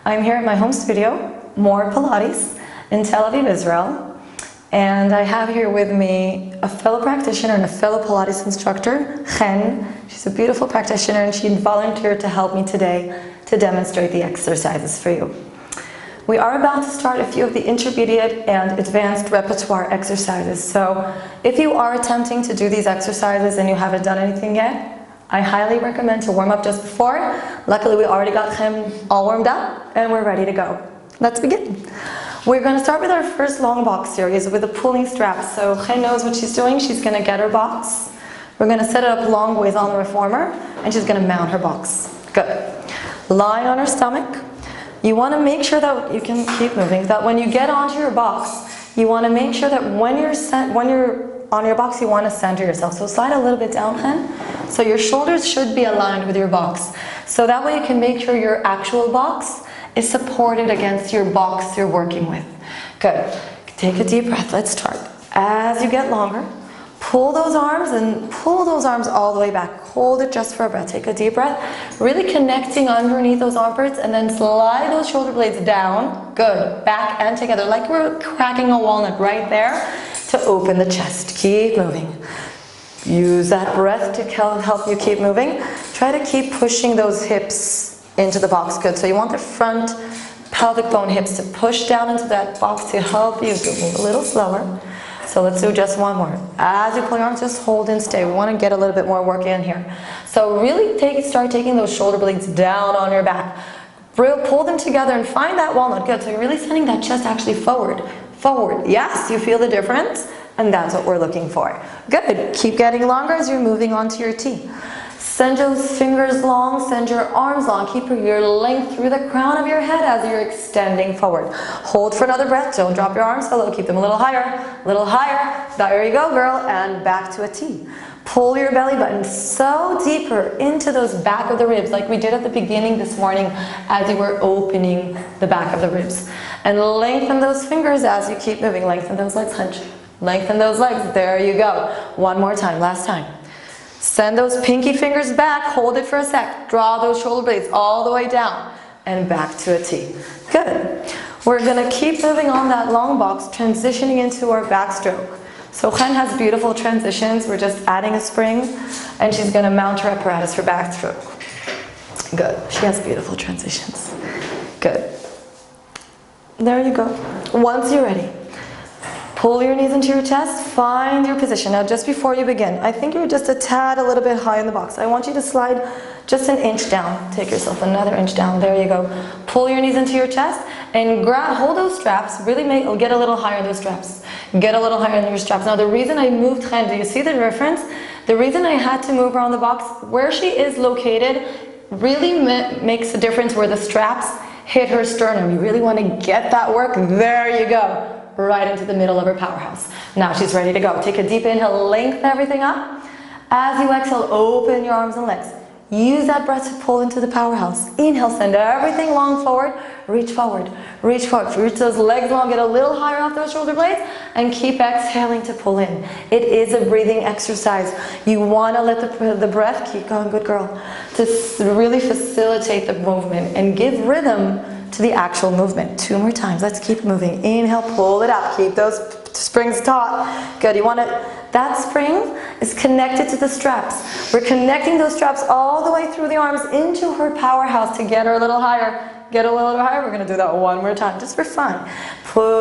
I'm here at my home studio, MorePilates, in Tel Aviv, Israel. And I have here with me a fellow practitioner and a fellow Pilates instructor, Chen. She's a beautiful practitioner and she volunteered to help me today to demonstrate the exercises for you. We are about to start a few of the intermediate and advanced repertoire exercises. So if you are attempting to do these exercises and you haven't done anything yet, I highly recommend to warm up just before. Luckily, we already got him all warmed up and we're ready to go. Let's begin. We're going to start with our first long box series with the pulling straps. So Chen knows what she's doing. She's going to get her box. We're going to set it up long ways on the reformer and she's going to mount her box. Good. Lying on her stomach. You want to make sure that you can keep moving, that when you get onto your box, you want to make sure that when you're on your box, you want to center yourself. So slide a little bit down, Chen. So your shoulders should be aligned with your box. So that way you can make sure your actual box is supported against your box you're working with. Good. Take a deep breath. Let's start. As you get longer, pull those arms and pull those arms all the way back. Hold it just for a breath. Take a deep breath. Really connecting underneath those armpits and then slide those shoulder blades down. Good. Back and together like we're cracking a walnut right there to open the chest. Keep moving. Use that breath to help you keep moving. Try to keep pushing those hips into the box. Good. So you want the front pelvic bone hips to push down into that box to help you to move a little slower. So let's do just one more. As you pull your arms, just hold and stay. We want to get a little bit more work in here. So really start taking those shoulder blades down on your back. Pull them together and find that walnut. Good. So you're really sending that chest actually forward. Forward. Yes, you feel the difference? And that's what we're looking for. Good. Keep getting longer as you're moving onto your T. Send those fingers long, send your arms long. Keep your length through the crown of your head as you're extending forward. Hold for another breath. Don't drop your arms so low. Keep them a little higher, little higher. There you go, girl. And back to a T. Pull your belly button so deeper into those back of the ribs like we did at the beginning this morning as you were opening the back of the ribs. And lengthen those fingers as you keep moving. Lengthen those legs, hunch. Lengthen those legs. There you go. One more time. Last time. Send those pinky fingers back. Hold it for a sec. Draw those shoulder blades all the way down and back to a T. Good. We're going to keep moving on that long box, transitioning into our backstroke. So Chen has beautiful transitions. We're just adding a spring and she's going to mount her apparatus for backstroke. Good. She has beautiful transitions. Good. There you go. Once you're ready, pull your knees into your chest, find your position. Now just before you begin, I think you're just a tad a little bit high in the box. I want you to slide just an inch down. Take yourself another inch down. There you go. Pull your knees into your chest and hold those straps. Really get a little higher in those straps. Get a little higher in your straps. Now the reason I moved Chen, do you see the difference? The reason I had to move her on the box, where she is located, really makes a difference where the straps hit her sternum. You really want to get that work. There you go. Right into the middle of her powerhouse. Now she's ready to go. Take a deep inhale, lengthen everything up. As you exhale, open your arms and legs. Use that breath to pull into the powerhouse. Inhale, send everything long forward. Reach forward, reach forward. Reach those legs long, get a little higher off those shoulder blades, and keep exhaling to pull in. It is a breathing exercise. You want to let the breath keep going, good girl, to really facilitate the movement and give rhythm to the actual movement. 2 more times. Let's keep moving. Inhale, pull it up. Keep those springs taut. Good. You want to, that spring is connected to the straps. We're connecting those straps all the way through the arms into her powerhouse to get her a little higher. Get a little higher. We're going to do that one more time just for fun.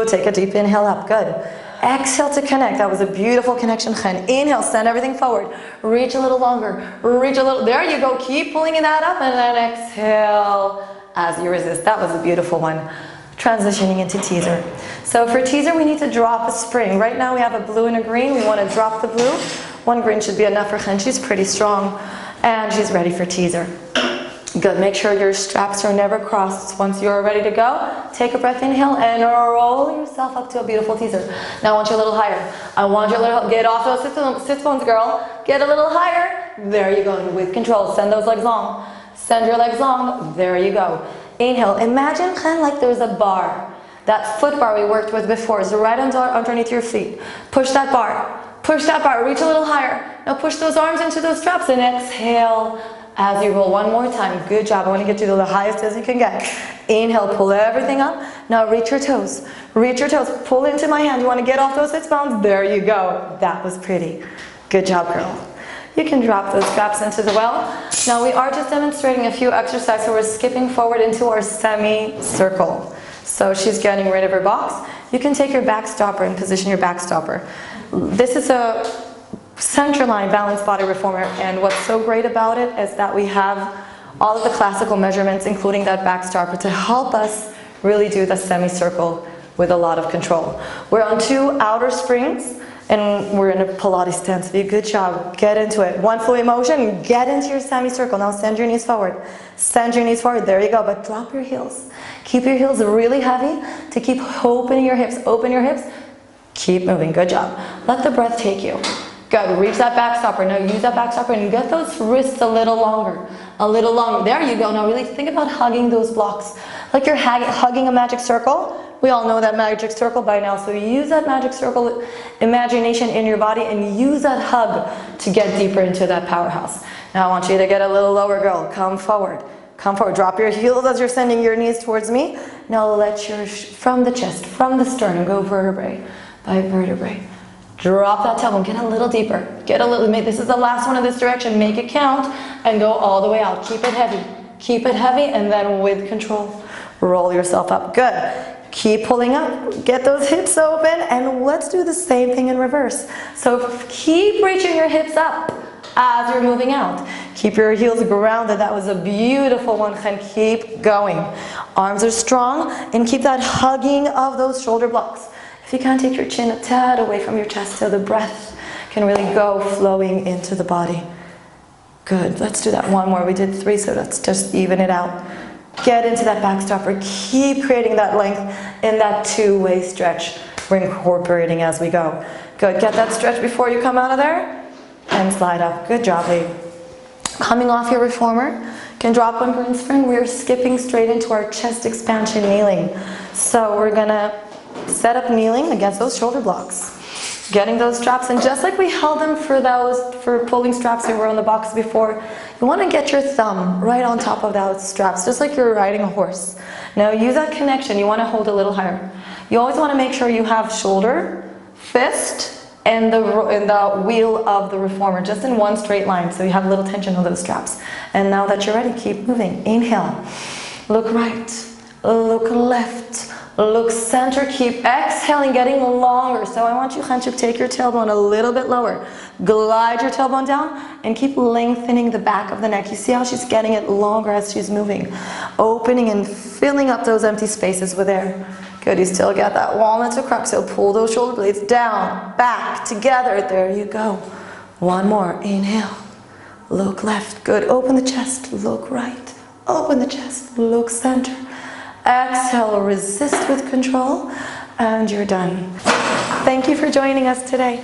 Take a deep inhale up. Good. Exhale to connect. That was a beautiful connection, Chen. Inhale, send everything forward. Reach a little longer. Reach a little. There you go. Keep pulling that up and then exhale as you resist. That was a beautiful one. Transitioning into teaser. So for teaser, we need to drop a spring. Right now we have a blue and a green. We want to drop the blue. 1 green should be enough for Chen. She's pretty strong. And she's ready for teaser. Good. Make sure your straps are never crossed. Once you're ready to go, take a breath, inhale, and roll yourself up to a beautiful teaser. Now I want you a little higher. I want you a little, get off those sit bones, girl. Get a little higher. There you go. And with control, send those legs long. Send your legs long. There you go. Inhale. Imagine Chen like there's a bar. That foot bar we worked with before is right underneath your feet. Push that bar. Push that bar. Reach a little higher. Now push those arms into those straps and exhale as you roll. 1 more time. Good job. I want to get you to the highest as you can get. Inhale, pull everything up. Now reach your toes. Reach your toes. Pull into my hand. You want to get off those sits bones? There you go. That was pretty. Good job, girl. You can drop those straps into the well. Now we are just demonstrating a few exercises, so we're skipping forward into our semi-circle. So she's getting rid of her box. You can take your back stopper and position your back stopper. This is a centerline balanced body reformer, and what's so great about it is that we have all of the classical measurements, including that back stopper, to help us really do the semicircle with a lot of control. We're on 2 outer springs, and we're in a Pilates stance. Good job. Get into it. 1 fluid motion. Get into your semicircle. Now send your knees forward. Send your knees forward. There you go. But drop your heels. Keep your heels really heavy to keep opening your hips. Open your hips. Keep moving. Good job. Let the breath take you. Good. Reach that back stopper. Now use that back stopper and get those wrists a little longer. A little longer. There you go. Now really think about hugging those blocks. Like you're hugging a magic circle. We all know that magic circle by now, so use that magic circle imagination in your body and use that hug to get deeper into that powerhouse. Now I want you to get a little lower, girl. Come forward. Come forward. Drop your heels as you're sending your knees towards me. Now let your, from the chest, from the sternum, go vertebrae by vertebrae. Drop that tailbone. Get a little deeper. Get a little, this is the last one in this direction. Make it count and go all the way out. Keep it heavy. Keep it heavy, and then with control, roll yourself up. Good. Keep pulling up, get those hips open, and let's do the same thing in reverse. So keep reaching your hips up as you're moving out. Keep your heels grounded. That was a beautiful one, and keep going. Arms are strong, and keep that hugging of those shoulder blocks. If you can't, take your chin a tad away from your chest so the breath can really go flowing into the body. Good, let's do that one more. We did 3, so let's just even it out. Get into that back stopper. Keep creating that length in that 2-way stretch. We're incorporating as we go. Good. Get that stretch before you come out of there. And slide up. Good job, babe. Coming off your reformer, can drop one green spring. We're skipping straight into our chest expansion kneeling. So we're going to set up kneeling against those shoulder blocks. Getting those straps, and just like we held them for pulling straps we were on the box before, you want to get your thumb right on top of those straps, just like you're riding a horse. Now use that connection. You want to hold a little higher. You always want to make sure you have shoulder, fist, and the wheel of the reformer just in one straight line, so you have a little tension on those straps. And now that you're ready, keep moving. Inhale, look right, look left, look center. Keep exhaling, getting longer. So I want you, Khanchuk, take your tailbone a little bit lower. Glide your tailbone down and keep lengthening the back of the neck. You see how she's getting it longer as she's moving. Opening and filling up those empty spaces with air. Good, you still got that walnut to crux, so pull those shoulder blades down, back, together. There you go. One more. Inhale. Look left. Good. Open the chest. Look right. Open the chest. Look center. Exhale, resist with control, and you're done. Thank you for joining us today.